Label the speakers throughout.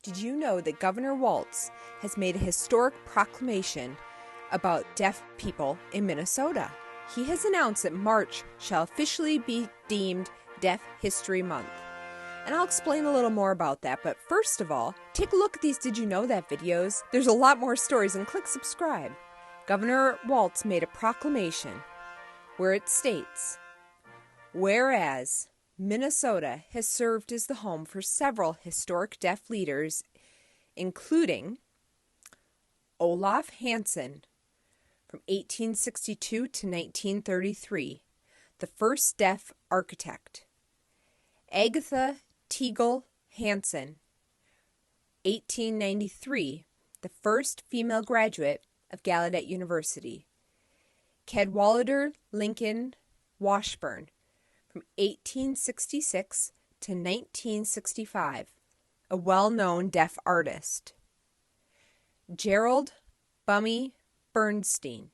Speaker 1: Did you know that Governor Walz has made a historic proclamation about deaf people in Minnesota? He has announced that March shall officially be deemed Deaf History Month. And I'll explain a little more about that, but first of all, take a look at these Did You Know That videos. There's a lot more stories, and click subscribe. Governor Walz made a proclamation where it states, whereas Minnesota has served as the home for several historic deaf leaders, including Olaf Hansen from 1862 to 1933, the first deaf architect; Agatha Teagle Hansen, 1893, the first female graduate of Gallaudet University; Cadwallader Lincoln Washburn, from 1866 to 1965, a well-known deaf artist; Gerald Bummy Bernstein,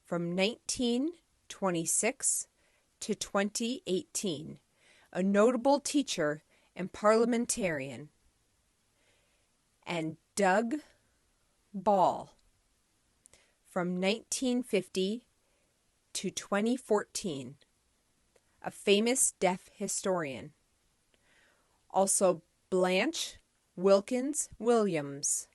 Speaker 1: from 1926 to 2018, a notable teacher and parliamentarian; and Doug Ball, from 1950 to 2014, a famous deaf historian. Also, Blanche Wilkins Williams,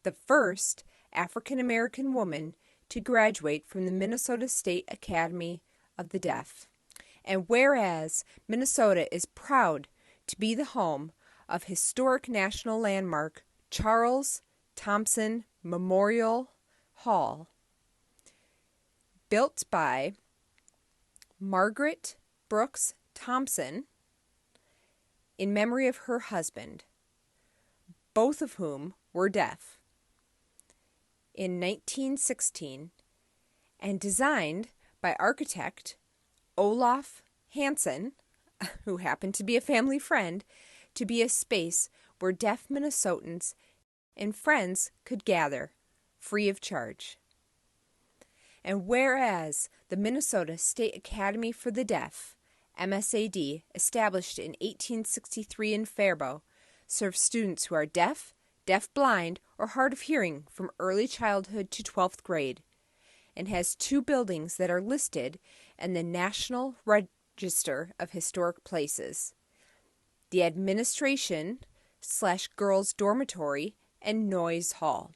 Speaker 1: the first African-American woman to graduate from the Minnesota State Academy of the Deaf. And whereas Minnesota is proud to be the home of historic national landmark Charles Thompson Memorial Hall, built by Margaret Brooks Thompson in memory of her husband, both of whom were deaf, in 1916, and designed by architect Olaf Hansen, who happened to be a family friend, to be a space where deaf Minnesotans and friends could gather, free of charge. And whereas the Minnesota State Academy for the Deaf, MSAD, established in 1863 in Faribault, serves students who are deaf, deaf-blind, or hard of hearing from early childhood to 12th grade, and has 2 buildings that are listed in the National Register of Historic Places: the Administration/Girls Dormitory and Noyes Hall.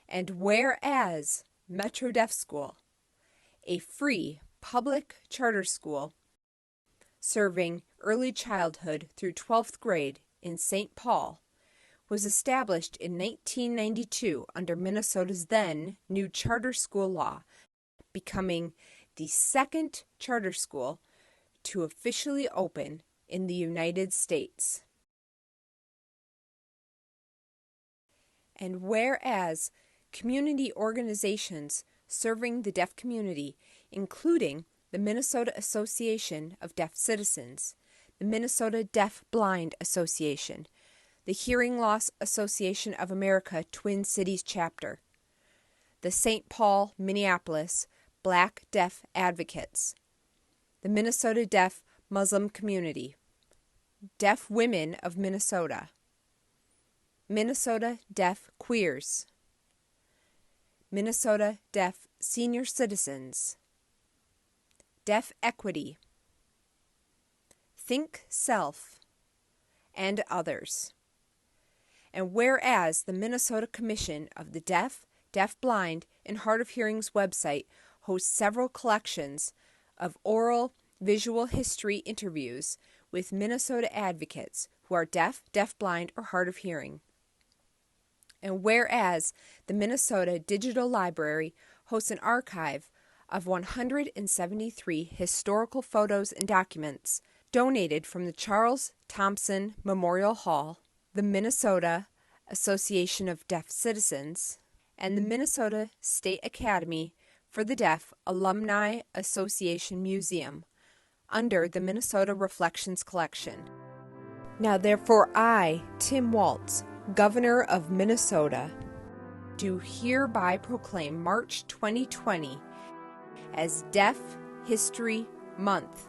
Speaker 1: And whereas Metro Deaf School, a free public charter school serving early childhood through 12th grade in St. Paul, was established in 1992 under Minnesota's then new charter school law, becoming the second charter school to officially open in the United States. And whereas community organizations serving the deaf community, including the Minnesota Association of Deaf Citizens, the Minnesota DeafBlind Association, the Hearing Loss Association of America Twin Cities Chapter, the St. Paul, Minneapolis Black Deaf Advocates, the Minnesota Deaf Muslim Community, Deaf Women of Minnesota, Minnesota Deaf Queers, Minnesota Deaf Senior Citizens, Deaf Equity, Think Self, and others. And whereas the Minnesota Commission of the Deaf, Deaf-Blind, and Hard of Hearing's website hosts several collections of oral visual history interviews with Minnesota advocates who are deaf, deaf-blind, or hard of hearing. And whereas the Minnesota Digital Library hosts an archive of 173 historical photos and documents donated from the Charles Thompson Memorial Hall, the Minnesota Association of Deaf Citizens, and the Minnesota State Academy for the Deaf Alumni Association Museum, under the Minnesota Reflections Collection. Now therefore I, Tim Walz, Governor of Minnesota, do hereby proclaim March 2020 as Deaf History Month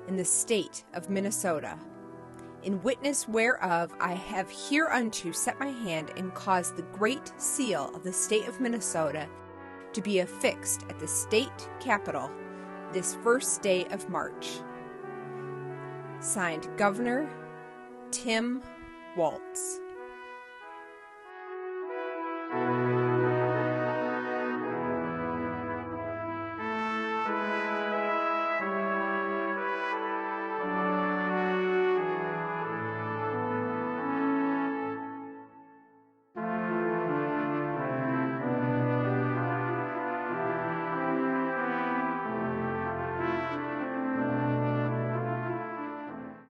Speaker 1: in the state of Minnesota, in witness whereof I have hereunto set my hand and caused the great seal of the state of Minnesota to be affixed at the state capitol this first day of March. Signed, Governor Tim Walz.